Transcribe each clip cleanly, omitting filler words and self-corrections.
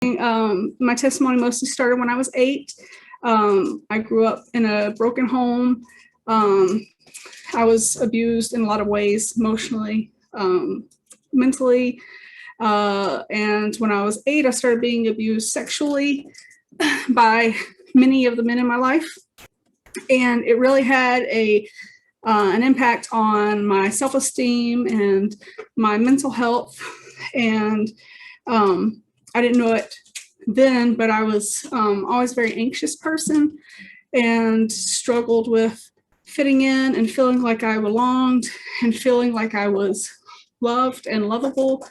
My testimony mostly started when I was 8. I grew up in a broken home. I was abused in a lot of ways, emotionally, mentally. And when I was 8, I started being abused sexually by many of the men in my life. And it really had an impact on my self-esteem and my mental health. And I didn't know it then, but I was always a very anxious person and struggled with fitting in and feeling like I belonged and feeling like I was loved and lovable.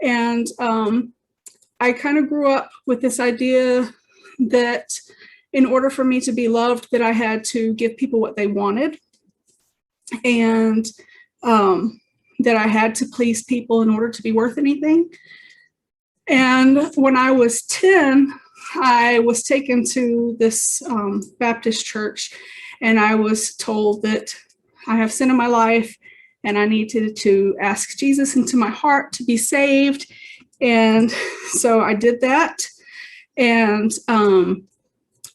And I kind of grew up with this idea that in order for me to be loved, that I had to give people what they wanted, and that I had to please people in order to be worth anything. And when I was 10, I was taken to this Baptist church, and I was told that I have sin in my life and I needed to ask Jesus into my heart to be saved. And so I did that. And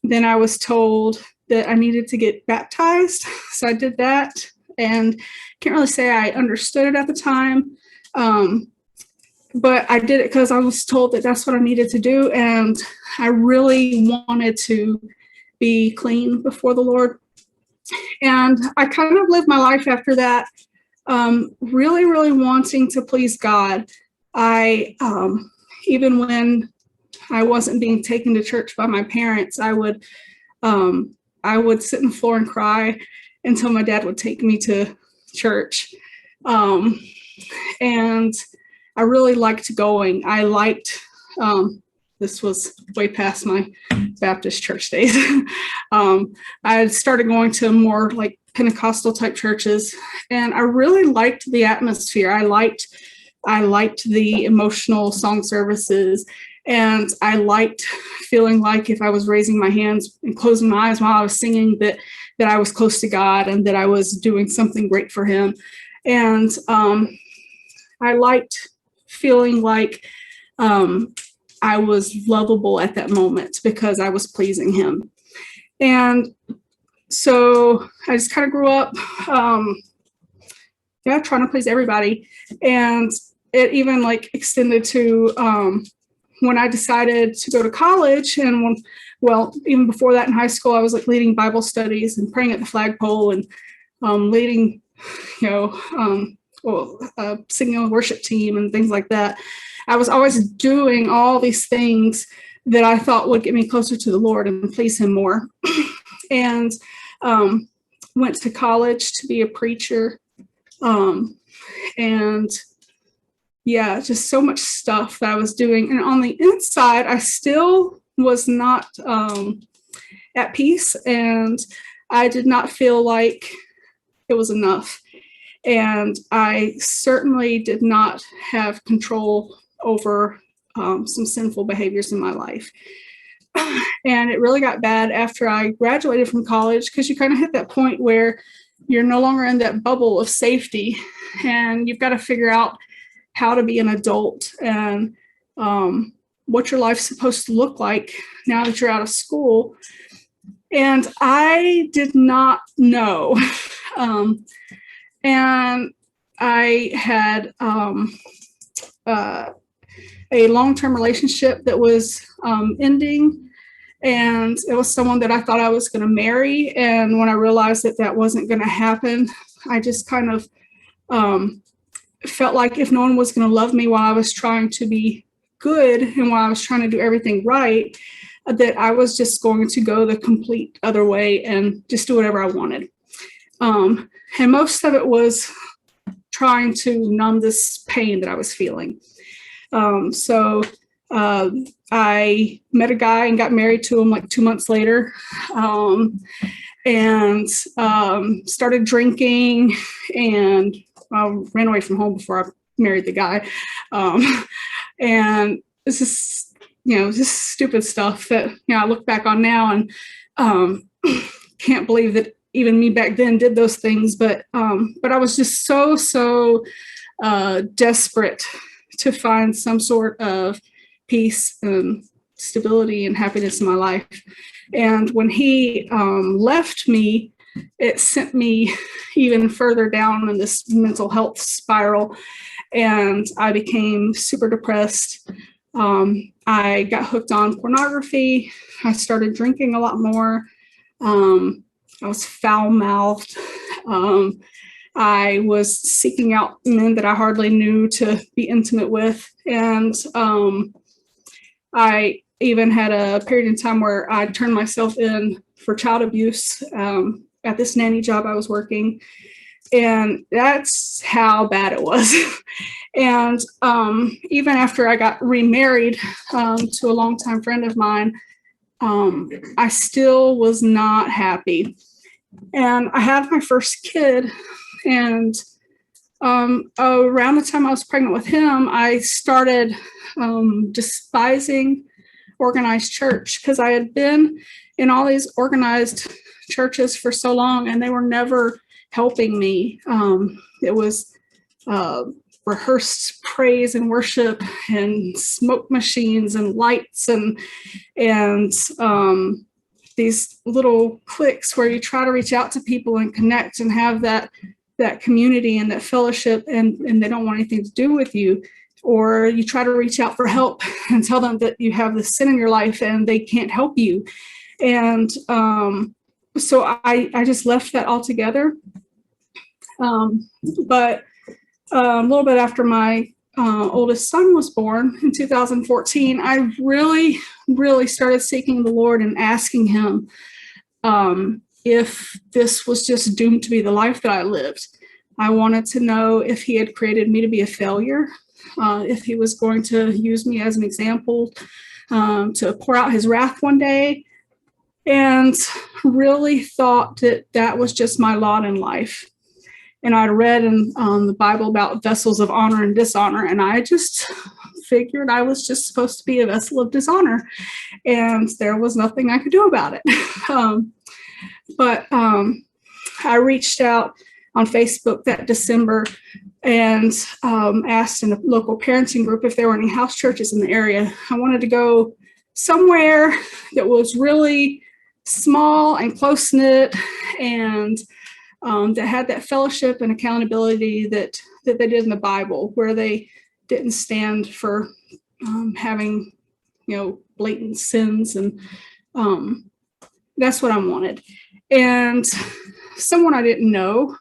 then I was told that I needed to get baptized. So I did that, and can't really say I understood it at the time. But I did it because I was told that that's what I needed to do. And I really wanted to be clean before the Lord. And I kind of lived my life after that, really, really wanting to please God. I, even when I wasn't being taken to church by my parents, I would sit on the floor and cry until my dad would take me to church. And I really liked going. I liked, this was way past my Baptist church days. I had started going to more like Pentecostal type churches, and I really liked the atmosphere. I liked the emotional song services, and I liked feeling like if I was raising my hands and closing my eyes while I was singing, that I was close to God and that I was doing something great for him. And I liked feeling like I was lovable at that moment because I was pleasing him. And so I just kind of grew up, trying to please everybody. And it even like extended to when I decided to go to college, and even before that in high school, I was like leading Bible studies and praying at the flagpole and leading, singing on the worship team and things like that. I was always doing all these things that I thought would get me closer to the Lord and please him more. And went to college to be a preacher. And just so much stuff that I was doing. And on the inside, I still was not at peace, and I did not feel like it was enough. And I certainly did not have control over some sinful behaviors in my life. And it really got bad after I graduated from college, because you kind of hit that point where you're no longer in that bubble of safety, and you've got to figure out how to be an adult and what your life's supposed to look like now that you're out of school. And I did not know. And I had a long-term relationship that was ending, and it was someone that I thought I was going to marry. And when I realized that that wasn't going to happen, I just kind of felt like if no one was going to love me while I was trying to be good and while I was trying to do everything right, that I was just going to go the complete other way and just do whatever I wanted. And most of it was trying to numb this pain that I was feeling. So I met a guy and got married to him like 2 months later, and started drinking, and ran away from home before I married the guy. And this is, just stupid stuff that, I look back on now and can't believe that even me back then did those things. But I was just so desperate to find some sort of peace and stability and happiness in my life. And when he left me, it sent me even further down in this mental health spiral, and I became super depressed. I got hooked on pornography. I started drinking a lot more. I was foul-mouthed. I was seeking out men that I hardly knew to be intimate with. And I even had a period in time where I turned myself in for child abuse at this nanny job I was working. And that's how bad it was. And even after I got remarried to a longtime friend of mine, I still was not happy. And I had my first kid, and around the time I was pregnant with him, I started despising organized church, because I had been in all these organized churches for so long, and they were never helping me. It was rehearsed praise and worship and smoke machines and lights and these little cliques where you try to reach out to people and connect and have that community and that fellowship, and they don't want anything to do with you. Or you try to reach out for help and tell them that you have this sin in your life and they can't help you. And so I just left that altogether. But a little bit after my oldest son was born in 2014, I really started seeking the Lord and asking him if this was just doomed to be the life that I lived. I wanted to know if he had created me to be a failure, if he was going to use me as an example to pour out his wrath one day, and really thought that that was just my lot in life. And I'd read in the Bible about vessels of honor and dishonor, and I just figured I was just supposed to be a vessel of dishonor, and there was nothing I could do about it. But I reached out on Facebook that December and asked in a local parenting group if there were any house churches in the area. I wanted to go somewhere that was really small and close-knit, and that had that fellowship and accountability that they did in the Bible, where they didn't stand for having, blatant sins. And that's what I wanted. And someone I didn't know,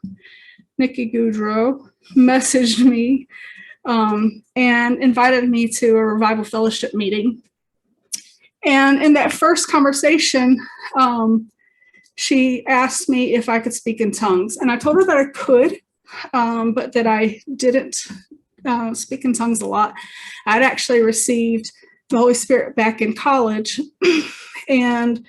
Nikki Goudreau, messaged me and invited me to a revival fellowship meeting. And in that first conversation, she asked me if I could speak in tongues. And I told her that I could, but that I didn't speak in tongues a lot. I'd actually received the Holy Spirit back in college. And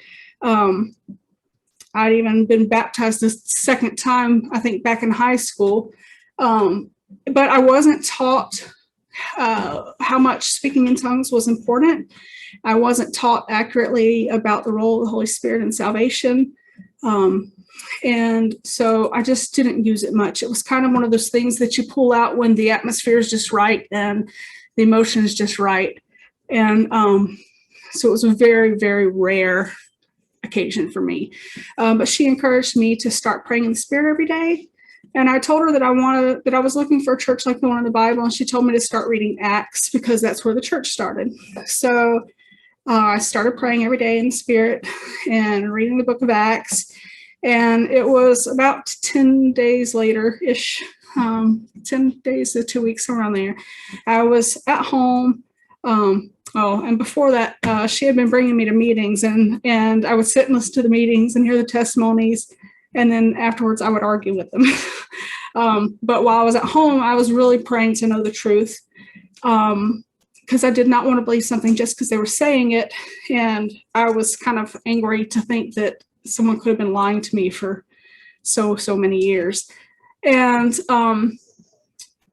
I'd even been baptized the second time, I think, back in high school. But I wasn't taught how much speaking in tongues was important. I wasn't taught accurately about the role of the Holy Spirit in salvation. And so I just didn't use it much. It was kind of one of those things that you pull out when the atmosphere is just right and the emotion is just right. And so it was a very, very rare occasion for me. But she encouraged me to start praying in the Spirit every day. And I told her that I was looking for a church like the one in the Bible, and she told me to start reading Acts because that's where the church started. So I started praying every day in the Spirit and reading the book of Acts. And it was about 10 days later-ish, 10 days to 2 weeks, around there. I was at home. And before that, she had been bringing me to meetings, and I would sit and listen to the meetings and hear the testimonies. And then afterwards, I would argue with them. But while I was at home, I was really praying to know the truth, because I did not want to believe something just because they were saying it. And I was kind of angry to think that someone could have been lying to me for so many years. And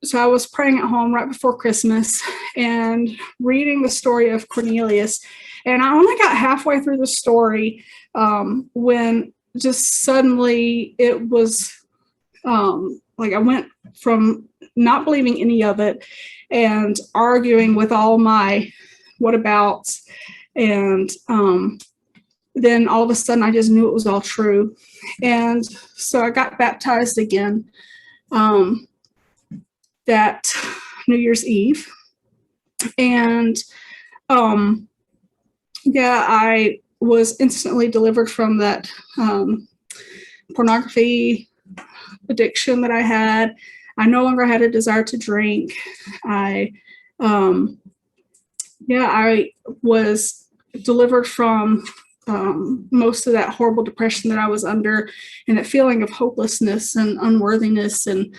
so I was praying at home right before Christmas and reading the story of Cornelius. And I only got halfway through the story when just suddenly it was like I went from not believing any of it and arguing with all my what abouts. And then all of a sudden I just knew it was all true. And so I got baptized again that New Year's Eve. And yeah, I was instantly delivered from that pornography addiction that I had. I no longer had a desire to drink. I was delivered from most of that horrible depression that I was under, and that feeling of hopelessness and unworthiness, and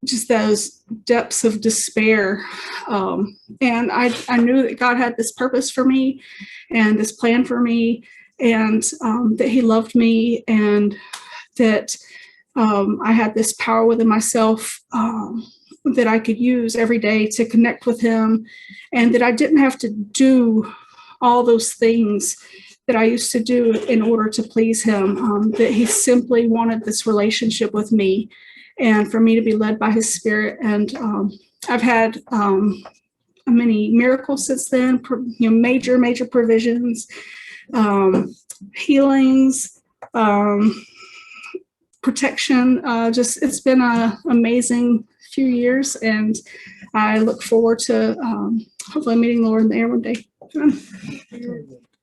just those depths of despair. And I knew that God had this purpose for me and this plan for me, and that he loved me, and that I had this power within myself that I could use every day to connect with him, and that I didn't have to do all those things that I used to do in order to please him, that he simply wanted this relationship with me and for me to be led by his Spirit. And I've had many miracles since then, major provisions, healings, protection. It's been an amazing few years, and I look forward to hopefully meeting the Lord in the air one day.